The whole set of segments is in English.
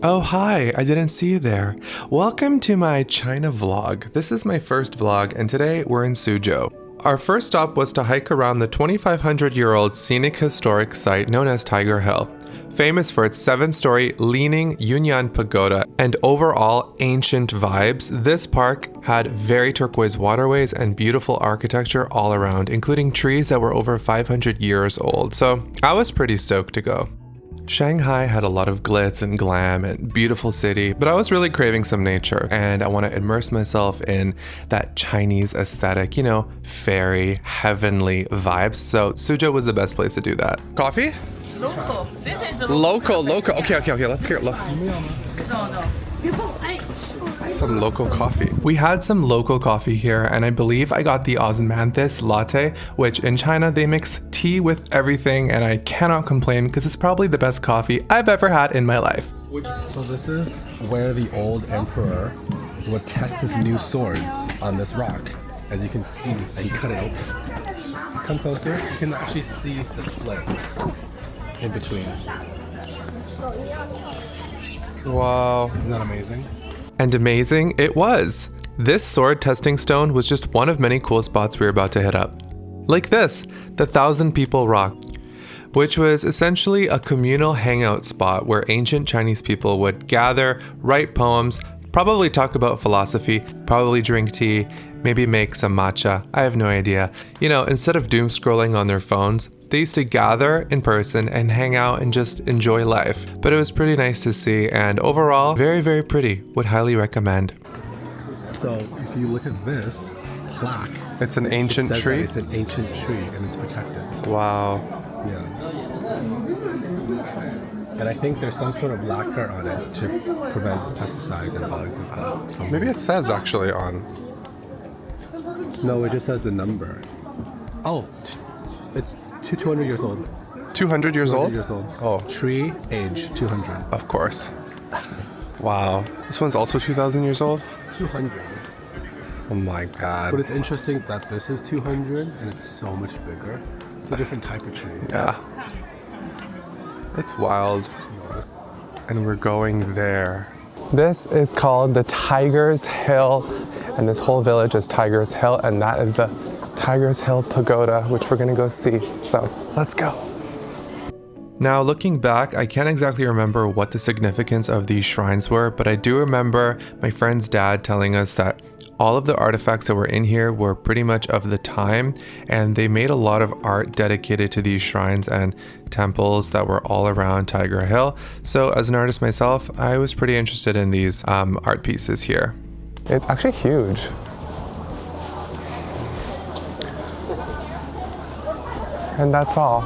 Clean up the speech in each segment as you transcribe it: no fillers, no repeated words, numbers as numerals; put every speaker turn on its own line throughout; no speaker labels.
Oh, hi, I didn't see you there. Welcome to my China vlog. This is my first vlog, and today we're in Suzhou. Our first stop was to hike around the 2,500-year-old scenic historic site known as Tiger Hill. Famous for its 7-story leaning Yunnan pagoda and overall ancient vibes, this park had very turquoise waterways and beautiful architecture all around, including trees that were over 500 years old, so I was pretty stoked to go. Shanghai had a lot of glitz and glam and beautiful city, but I was really craving some nature and I want to immerse myself in that Chinese aesthetic, you know, fairy, heavenly vibes. So Suzhou was the best place to do that. Coffee?
Local. This is
Local. Okay, let's get
No.
some local coffee. We had some local coffee here, and I believe I got the osmanthus latte, which in China they mix tea with everything, and I cannot complain because it's probably the best coffee I've ever had in my life.
So this is where the old emperor would test his new swords on this rock. As you can see, and he cut it open. Come closer, you can actually see the split in between.
Wow.
Isn't that amazing?
And amazing it was. This sword testing stone was just one of many cool spots we were about to hit up. Like this, the 1,000 People Rock, which was essentially a communal hangout spot where ancient Chinese people would gather, write poems, probably talk about philosophy, probably drink tea, maybe make some matcha, I have no idea. You know, instead of doom scrolling on their phones, they used to gather in person and hang out and just enjoy life. But it was pretty nice to see, and overall, very, very pretty. Would highly recommend.
So if you look at this plaque,
It's an ancient
it says
tree?
that it's an ancient tree and it's protected.
Wow.
Yeah. And I think there's some sort of lacquer on it to prevent pesticides and bugs and stuff. So
Maybe it says actually on.
no, it just says the number. Oh, it's 200 years old.
200 years
200
old?
years old.
Oh,
Tree age 200.
of course. Wow. This one's also 2,000 years old?
200.
Oh my
But
god.
it's interesting that this is 200 and it's so much bigger. It's a different type of tree.
Yeah. It's wild. And we're going there. This is called the Tiger's Hill, and this whole village is Tiger's Hill, and that is the Tiger's Hill Pagoda, which we're gonna go see. So let's go. Now, looking back, I can't exactly remember what the significance of these shrines were, but I do remember my friend's dad telling us that all of the artifacts that were in here were pretty much of the time, and they made a lot of art dedicated to these shrines and temples that were all around Tiger Hill. So as an artist myself, I was pretty interested in these art pieces here. It's actually huge. And that's all.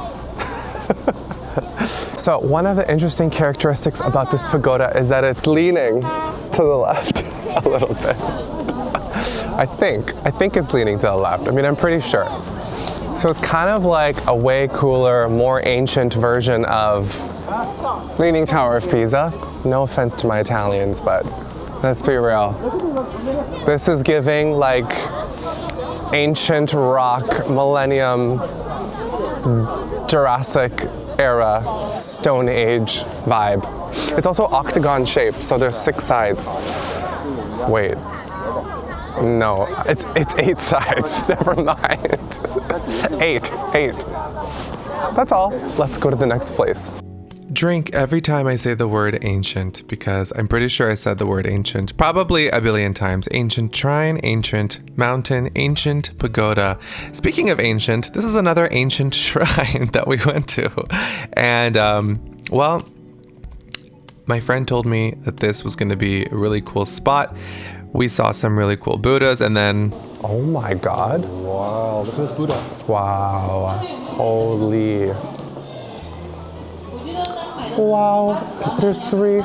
So one of the interesting characteristics about this pagoda is that it's leaning to the left a little bit. I think it's leaning to the left. I mean, I'm pretty sure. So it's kind of like a way cooler, more ancient version of Leaning Tower of Pisa. No offense to my Italians, but let's be real. This is giving like ancient rock, millennium, Jurassic era, Stone Age vibe. It's also octagon shaped, so there's 6 sides. Wait. No, it's 8 sides. Never mind. 8. That's all. Let's go to the next place. Drink every time I say the word ancient, because I'm pretty sure I said the word ancient probably a billion times. Ancient shrine, ancient mountain, ancient pagoda. Speaking of ancient, this is another ancient shrine that we went to. And, well, my friend told me that this was going to be a really cool spot. We saw some really cool Buddhas, and then, oh my god.
Wow, look at this Buddha.
Wow. Holy. Wow. There's 3.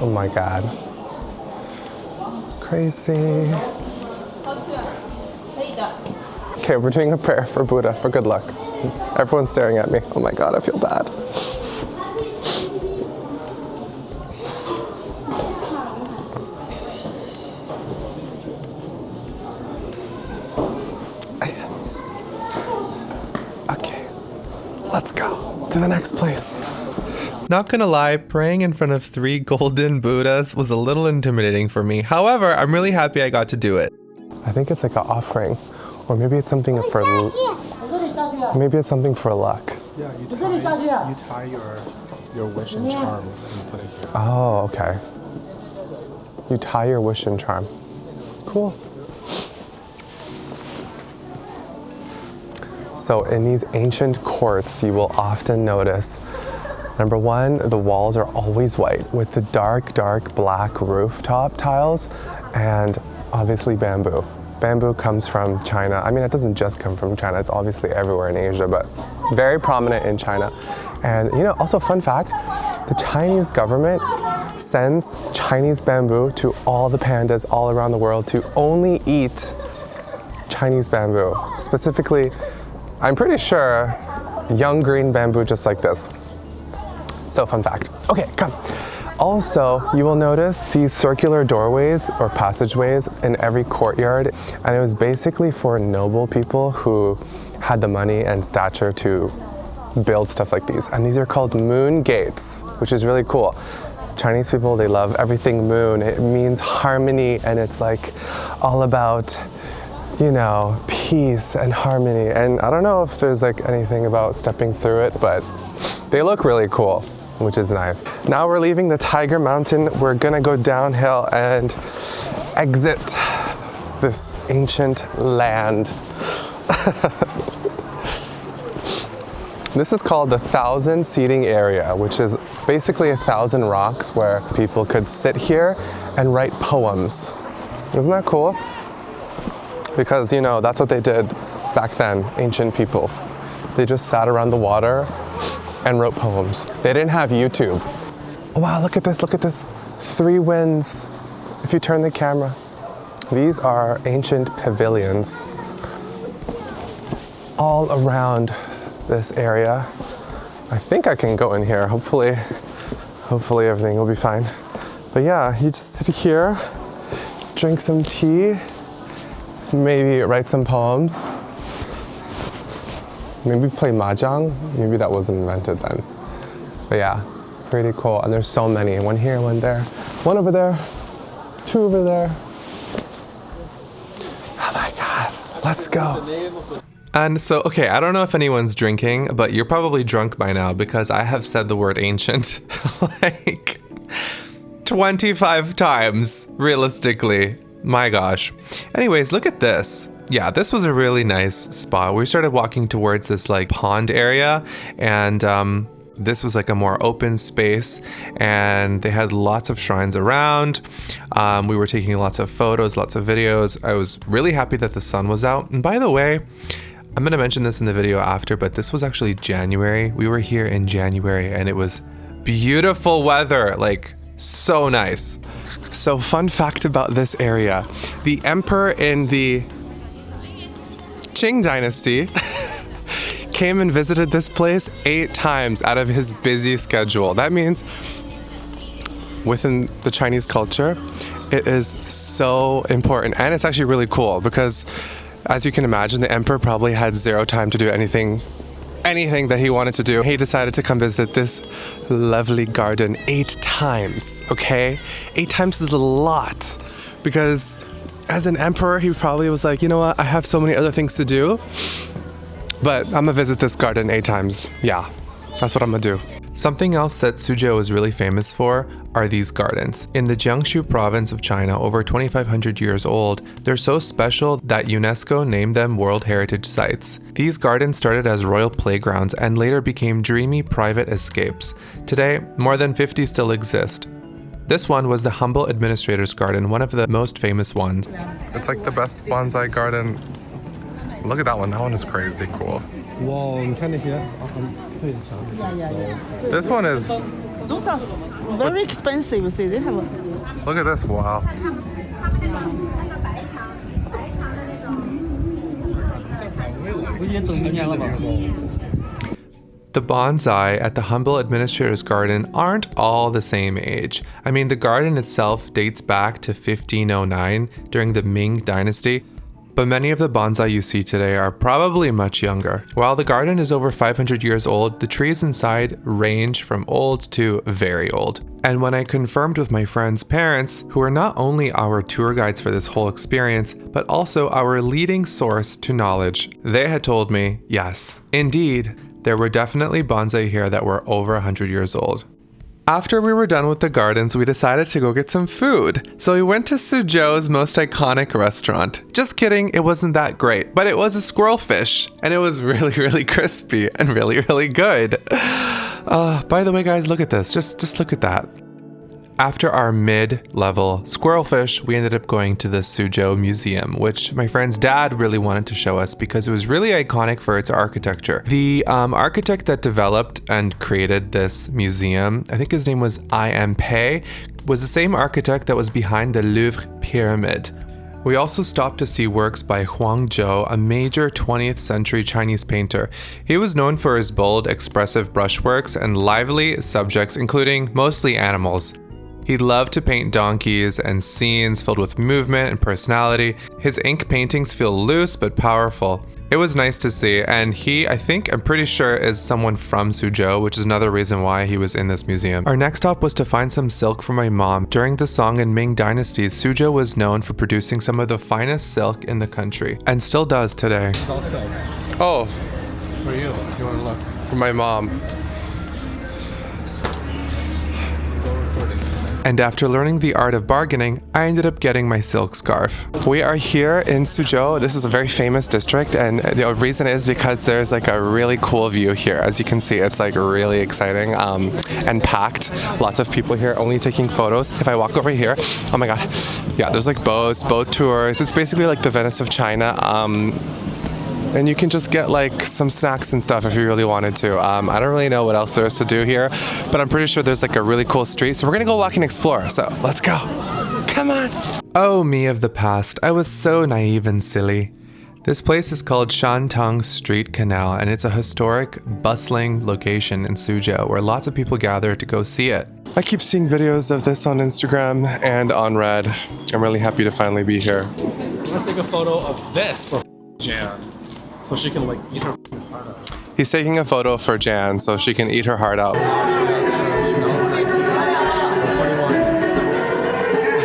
Oh my god. Crazy. Okay, we're doing a prayer for Buddha for good luck. Everyone's staring at me. Oh my god, I feel bad. Let's go to the next place. Not gonna lie, praying in front of 3 golden Buddhas was a little intimidating for me. However, I'm really happy I got to do it. I think it's like an offering, or maybe it's something for luck.
Yeah, you tie your wish and charm and you put it here.
Oh, okay. You tie your wish and charm. Cool. So in these ancient courts, you will often notice, number one, the walls are always white with the dark, dark black rooftop tiles and obviously bamboo. Bamboo comes from China. I mean, it doesn't just come from China. It's obviously everywhere in Asia, but very prominent in China. And you know, also fun fact, the Chinese government sends Chinese bamboo to all the pandas all around the world to only eat Chinese bamboo. Specifically, I'm pretty sure young green bamboo just like this. So fun fact. Okay, come. Also, you will notice these circular doorways or passageways in every courtyard, and it was basically for noble people who had the money and stature to build stuff like these. And these are called moon gates, which is really cool. Chinese people, they love everything moon. It means harmony, and it's like all about, you know, peace and harmony. And I don't know if there's like anything about stepping through it, but they look really cool, which is nice. Now we're leaving the Tiger Mountain. We're gonna go downhill and exit this ancient land. This is called the 1,000 seating area, which is basically 1,000 rocks where people could sit here and write poems. Isn't that cool? Because, you know, that's what they did back then, ancient people. They just sat around the water and wrote poems. They didn't have YouTube. Oh, wow, look at this, look at this. 3 winds, if you turn the camera. These are ancient pavilions all around this area. I think I can go in here, hopefully everything will be fine. But yeah, you just sit here, drink some tea, maybe write some poems, maybe play mahjong. Maybe that wasn't invented then. But yeah, pretty cool. And there's so many. One here, one there, one over there, 2 over there. Oh my God, let's go. And so, okay, I don't know if anyone's drinking, but you're probably drunk by now because I have said the word ancient like 25 times, realistically. My gosh. Anyways, look at this. Yeah, this was a really nice spot. We started walking towards this like pond area, and this was like a more open space, and they had lots of shrines around. We were taking lots of photos, lots of videos. I was really happy that the sun was out. And by the way, I'm gonna mention this in the video after, but this was actually January. We were here in January and it was beautiful weather, like so nice. So fun fact about this area, the emperor in the Qing dynasty came and visited this place 8 times out of his busy schedule. That means within the Chinese culture, it is so important, and it's actually really cool because, as you can imagine, the emperor probably had 0 time to do anything that he wanted to do. He decided to come visit this lovely garden 8 times, okay? 8 times is a lot, because as an emperor, he probably was like, you know what, I have so many other things to do, but I'm gonna visit this garden 8 times. Yeah, that's what I'm gonna do. Something else that Suzhou is really famous for are these gardens. In the Jiangsu province of China, over 2,500 years old, they're so special that UNESCO named them World Heritage Sites. These gardens started as royal playgrounds and later became dreamy private escapes. Today, more than 50 still exist. This one was the humble administrator's garden, one of the most famous ones. It's like the best bonsai garden. Look at that one is crazy cool.
Wow,
This one is,
Those are very expensive. See, they have a
look at this, wow. The bonsai at the humble administrator's garden aren't all the same age. I mean, the garden itself dates back to 1509 during the Ming Dynasty. but many of the bonsai you see today are probably much younger. While the garden is over 500 years old, the trees inside range from old to very old. And when I confirmed with my friend's parents, who are not only our tour guides for this whole experience, but also our leading source to knowledge, they had told me, yes, indeed, there were definitely bonsai here that were over 100 years old. After we were done with the gardens, we decided to go get some food. So we went to Suzhou's most iconic restaurant. Just kidding, it wasn't that great, but it was a squirrel fish, and it was really, really crispy and really, really good. By the way, guys, look at this. Just look at that. After our mid-level squirrel fish, we ended up going to the Suzhou Museum, which my friend's dad really wanted to show us because it was really iconic for its architecture. The architect that developed and created this museum, I think his name was I.M. Pei, was the same architect that was behind the Louvre Pyramid. We also stopped to see works by Huang Zhou, a major 20th century Chinese painter. He was known for his bold, expressive brushworks and lively subjects, including mostly animals. He loved to paint donkeys and scenes filled with movement and personality. His ink paintings feel loose but powerful. It was nice to see, and I'm pretty sure is someone from Suzhou, which is another reason why he was in this museum. Our next stop was to find some silk for my mom. During the Song and Ming dynasties, Suzhou was known for producing some of the finest silk in the country, and still does today.
It's all silk.
Oh,
For you, if you want to look.
for my mom. And after learning the art of bargaining, I ended up getting my silk scarf. We are here in Suzhou. This is a very famous district, and the reason is because there's like a really cool view here. As you can see, it's like really exciting and packed. Lots of people here only taking photos. If I walk over here, oh my god, yeah, there's like boat tours. It's basically like the Venice of China. And you can just get like some snacks and stuff if you really wanted to. I don't really know what else there is to do here, but I'm pretty sure there's like a really cool street. So we're gonna go walk and explore. So let's go. Come on. Oh, me of the past. I was so naive and silly. This place is called Shantang Street Canal, and it's a historic, bustling location in Suzhou where lots of people gather to go see it. I keep seeing videos of this on Instagram and on Red. I'm really happy to finally be here.
I'm gonna take a photo of this for Jan, so she can like eat her heart out.
He's taking a photo for Jan so she can eat her heart out. Is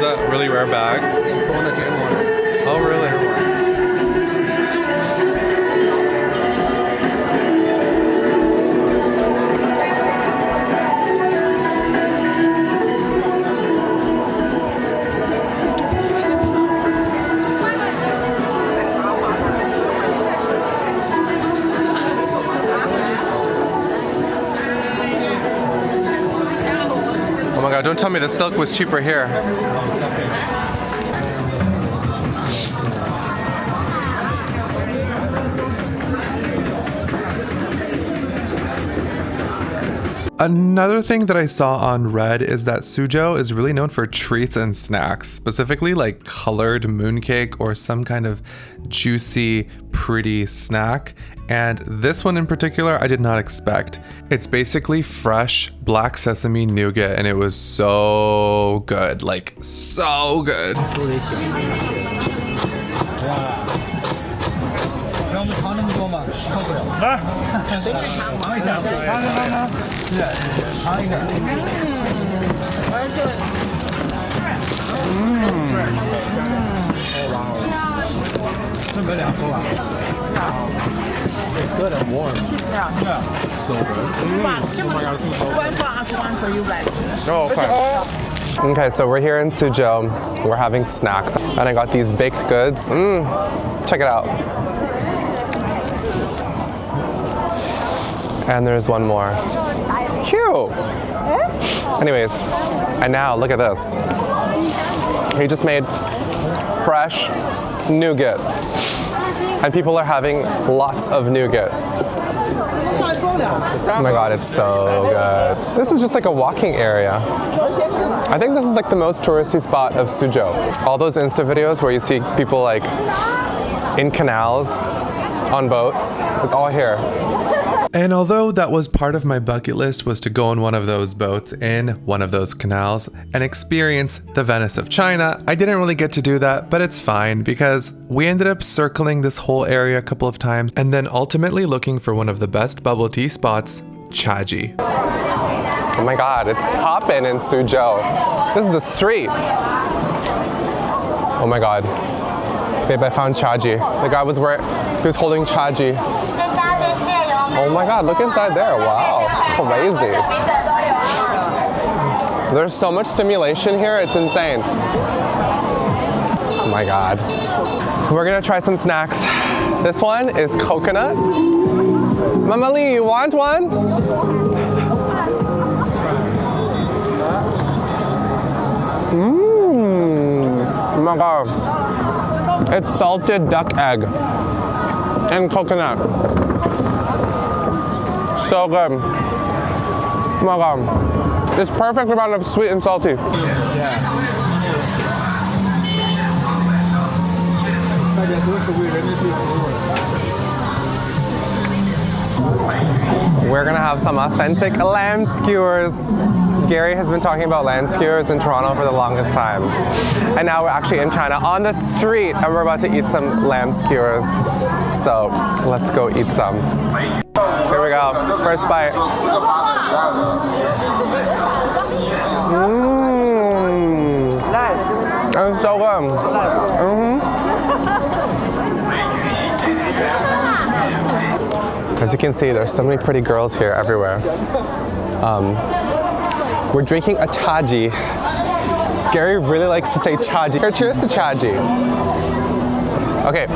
that a really rare bag?
The one that Jan wanted.
Oh, really? Oh my god, don't tell me the silk was cheaper here. Another thing that I saw on Red is that Suzhou is really known for treats and snacks, specifically like colored mooncake or some kind of juicy, pretty snack. And this one in particular, I did not expect. It's basically fresh black sesame nougat, and it was so good, like so good.
It's good and warm. So good. Oh my god, this is so good.
One for you guys.
Oh, okay. Okay, so we're here in Suzhou. We're having snacks, and I got these baked goods. Check it out. And there's one more. Cute. Anyways, and now look at this. He just made fresh nougat. And people are having lots of nougat. Oh my god, it's so good. This is just like a walking area. I think this is like the most touristy spot of Suzhou. All those Insta videos where you see people like in canals on boats. It's all here. And although that was part of my bucket list was to go on one of those boats in one of those canals and experience the Venice of China, I didn't really get to do that, but it's fine because we ended up circling this whole area a couple of times and then ultimately looking for one of the best bubble tea spots, Chaji. Oh my god, it's poppin' in Suzhou. This is the street. Oh my god. Babe, I found Chaji. The guy was holding Chaji. Oh my god, look inside there. Wow, crazy. There's so much stimulation here, it's insane. Oh my god. We're gonna try some snacks. This one is coconut. Mama Lee, you want one? Oh my god. It's salted duck egg and coconut. So good. Oh my god. It's perfect amount of sweet and salty. We're gonna have some authentic lamb skewers. Gary has been talking about lamb skewers in Toronto for the longest time. And now we're actually in China on the street and we're about to eat some lamb skewers. So let's go eat some. Here we go, first bite. It's so good. As you can see, there's so many pretty girls here everywhere. We're drinking a Chaji. Gary really likes to say Chaji. Here, cheers to Chaji. Okay,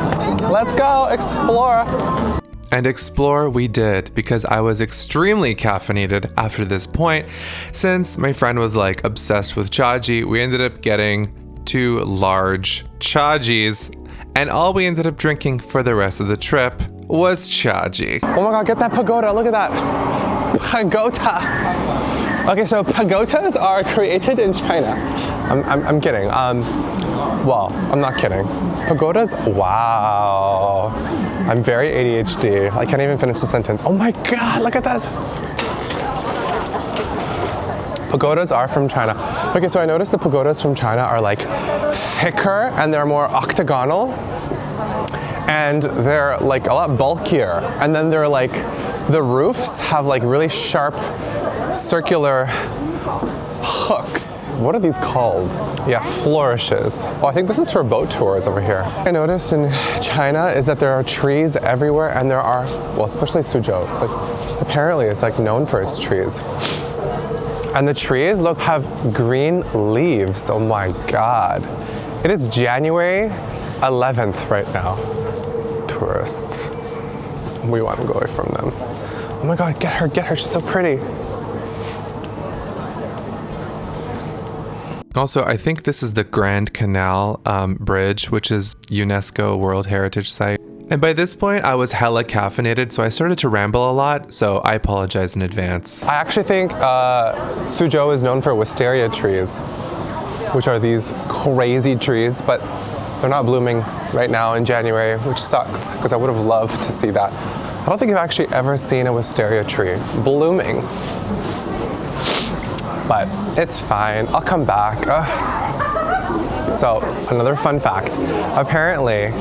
let's go explore. And explore we did, because I was extremely caffeinated after this point. Since my friend was like obsessed with Chaji, we ended up getting 2 large Chajis, and all we ended up drinking for the rest of the trip was Chaji. Oh my god, get that pagoda, look at that. Pagoda. Okay, so pagodas are created in China. I'm kidding. Well, I'm not kidding. Pagodas, wow. I'm very ADHD. I can't even finish the sentence. Oh my god, look at this. Pagodas are from China. Okay, so I noticed the pagodas from China are like thicker and they're more octagonal. And they're like a lot bulkier. And then they're like, the roofs have like really sharp circular hooks. What are these called? Yeah, flourishes. Oh, I think this is for boat tours over here. I noticed in China is that there are trees everywhere and there are, well, especially Suzhou. It's like, apparently it's like known for its trees. And the trees, look, have green leaves. Oh my God. It is January 11th right now. Tourists. We want to go away from them. Oh my God, get her, she's so pretty. Also, I think this is the Grand Canal Bridge, which is UNESCO World Heritage Site. And by this point, I was hella caffeinated, so I started to ramble a lot, so I apologize in advance. I actually think Suzhou is known for wisteria trees, which are these crazy trees, but they're not blooming right now in January, which sucks, because I would have loved to see that. I don't think I've actually ever seen a wisteria tree blooming. But it's fine, I'll come back. Ugh. So, another fun fact. Apparently,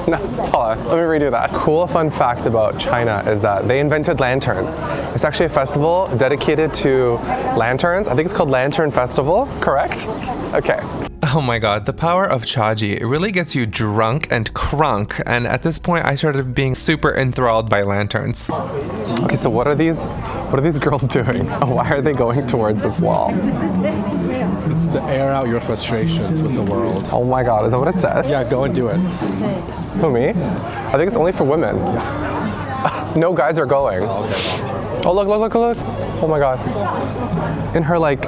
no, hold on, let me redo that. Cool fun fact about China is that they invented lanterns. It's actually a festival dedicated to lanterns. I think it's called Lantern Festival, correct? Okay. Oh my God, the power of Chaji, it really gets you drunk and crunk, and at this point I started being super enthralled by lanterns. Okay, so what are these girls doing? Why are they going towards this wall?
It's to air out your frustrations with the world.
Oh my God, is that what it says?
Yeah, go and do it.
Who, me? I think it's only for women. Yeah. No guys are going.
Oh, okay.
Oh, look. Oh my God. In her like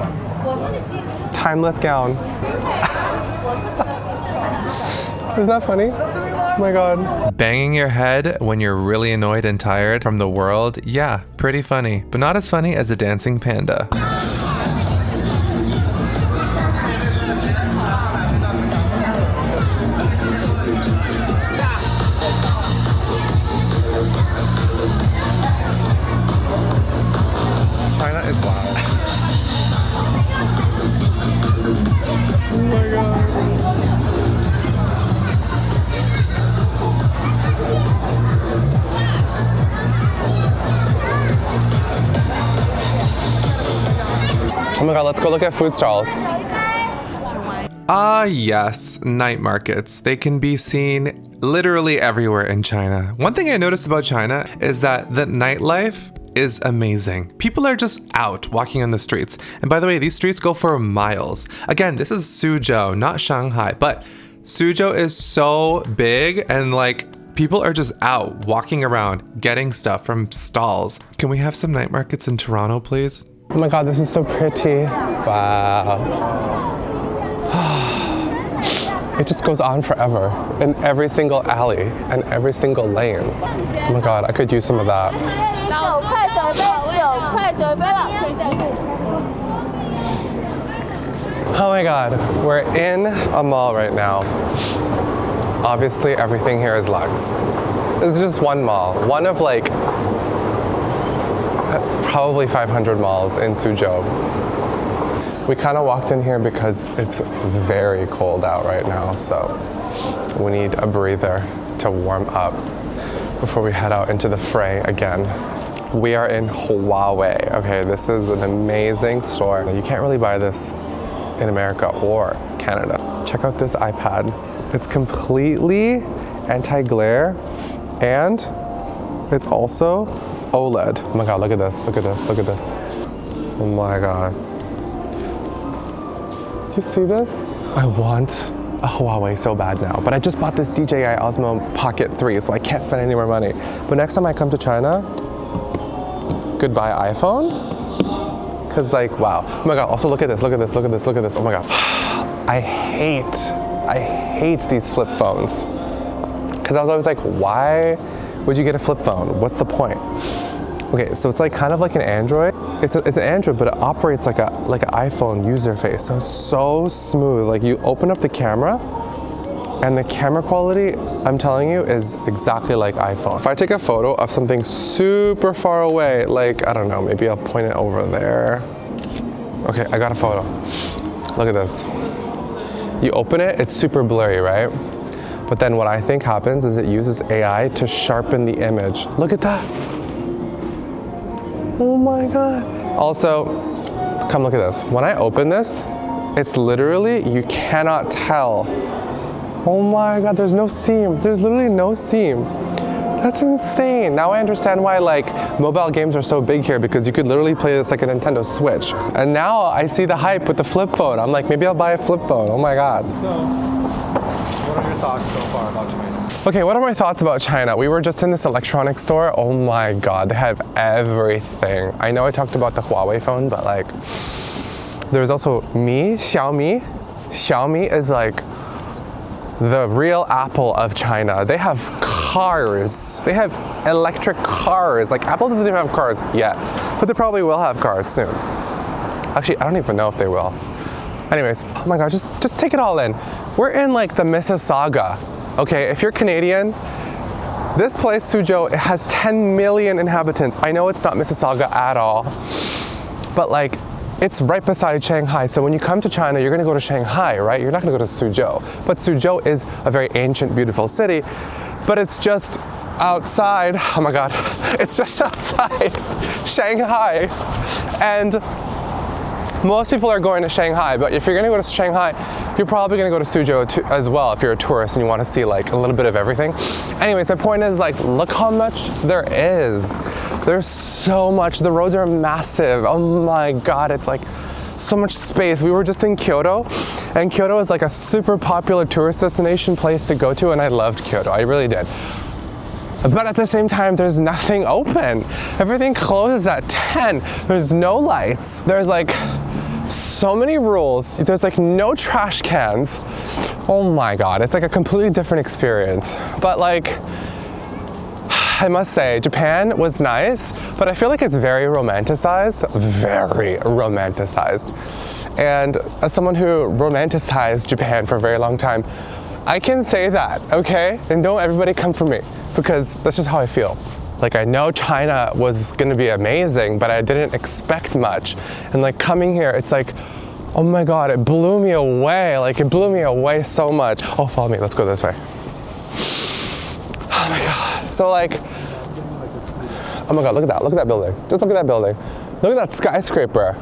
timeless gown. Isn't that funny? Oh my God. Banging your head when you're really annoyed and tired from the world, yeah, pretty funny, but not as funny as a dancing panda. Oh my god, let's go look at food stalls. Ah, yes, night markets. They can be seen literally everywhere in China. One thing I noticed about China is that the nightlife is amazing. People are just out walking on the streets. And by the way, these streets go for miles. Again, this is Suzhou, not Shanghai, but Suzhou is so big and like people are just out walking around getting stuff from stalls. Can we have some night markets in Toronto, please? Oh my god, this is so pretty. Wow. It just goes on forever in every single alley and every single lane. Oh my god, I could use some of that. Oh my god, we're in a mall right now. Obviously, everything here is luxe. This is just one mall, one of like probably 500 malls in Suzhou. We kind of walked in here because it's very cold out right now, so we need a breather to warm up before we head out into the fray again. We are in Huawei. Okay, this is an amazing store. You can't really buy this in America or Canada. Check out this iPad. It's completely anti-glare and it's also OLED. Oh my god, look at this, look at this, look at this. Oh my god. Do you see this? I want a Huawei so bad now, but I just bought this DJI Osmo Pocket 3, so I can't spend any more money. But next time I come to China, goodbye iPhone. Cause like, wow. Oh my god, also look at this, look at this, look at this, look at this. Oh my god. I hate these flip phones. Cause I was always like, why would you get a flip phone? What's the point? Okay, so it's like kind of like an Android. It's an Android, but it operates like an iPhone user face. So it's so smooth. Like you open up the camera, and the camera quality, I'm telling you, is exactly like iPhone. If I take a photo of something super far away, like I don't know, maybe I'll point it over there. Okay, I got a photo. Look at this. You open it, it's super blurry, right? But then what I think happens is it uses AI to sharpen the image. Look at that. Oh my god. Also, come look at this. When I open this, it's literally, you cannot tell. Oh my god, there's no seam. There's literally no seam. That's insane. Now I understand why like mobile games are so big here, because you could literally play this like a Nintendo Switch. And now I see the hype with the flip phone. I'm like, maybe I'll buy a flip phone. Oh my god.
So, what are your thoughts so far about China?
Okay, what are my thoughts about China? We were just in this electronics store. Oh my god, they have everything. I know I talked about the Huawei phone, but like, there's also Xiaomi. Xiaomi is like the real Apple of China. They have cars. They have electric cars. Like Apple doesn't even have cars yet, but they probably will have cars soon. Actually, I don't even know if they will. Anyways, oh my god, just take it all in. We're in like the Mississauga. Okay, if you're Canadian, this place, Suzhou, it has 10 million inhabitants. I know it's not Mississauga at all, but like, it's right beside Shanghai. So when you come to China, you're gonna go to Shanghai, right? You're not gonna go to Suzhou. But Suzhou is a very ancient, beautiful city, but it's just outside, oh my God, it's just outside Shanghai. And most people are going to Shanghai, but if you're gonna go to Shanghai, you're probably gonna go to Suzhou as well if you're a tourist and you wanna see like a little bit of everything. Anyways, my point is like, look how much there is. There's so much, the roads are massive. Oh my God, it's like so much space. We were just in Kyoto, and Kyoto is like a super popular tourist destination place to go to, and I loved Kyoto, I really did. But at the same time, there's nothing open. Everything closes at 10. There's no lights. There's like so many rules. There's like no trash cans. Oh my God, it's like a completely different experience. But like, I must say, Japan was nice, but I feel like it's very romanticized, very romanticized. And as someone who romanticized Japan for a very long time, I can say that, okay? And don't everybody come for me, because that's just how I feel. Like, I know China was gonna be amazing, but I didn't expect much. And like coming here, it's like, oh my God, it blew me away. Like, it blew me away so much. Oh, follow me, let's go this way. Oh my God. So like, oh my God, look at that building. Just look at that building. Look at that skyscraper.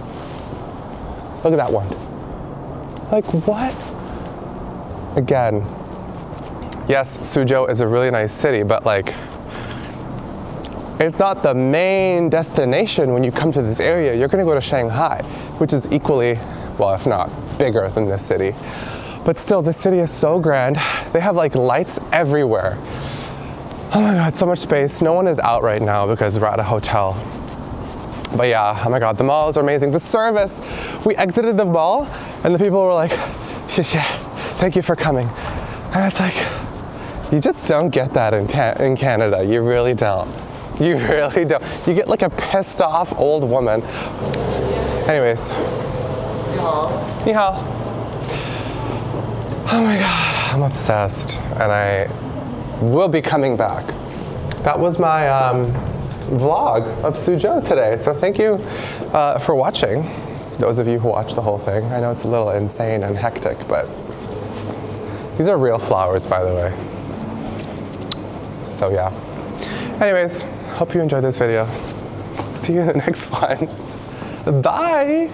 Look at that one. Like, what? Again, yes, Suzhou is a really nice city, but like, it's not the main destination when you come to this area. You're gonna go to Shanghai, which is equally, well, if not bigger than this city. But still, this city is so grand. They have like lights everywhere. Oh my God, so much space. No one is out right now because we're at a hotel. But yeah, oh my God, the malls are amazing. The service, we exited the mall and the people were like, "Xie thank you for coming." And it's like, you just don't get that in Canada. You really don't. You really don't. You get like a pissed off old woman. Anyways. Ni hao. Oh my God, I'm obsessed. And I will be coming back. That was my vlog of Suzhou today. So thank you for watching. Those of you who watched the whole thing. I know it's a little insane and hectic, but these are real flowers, by the way. So yeah. Anyways, hope you enjoyed this video. See you in the next one. Bye.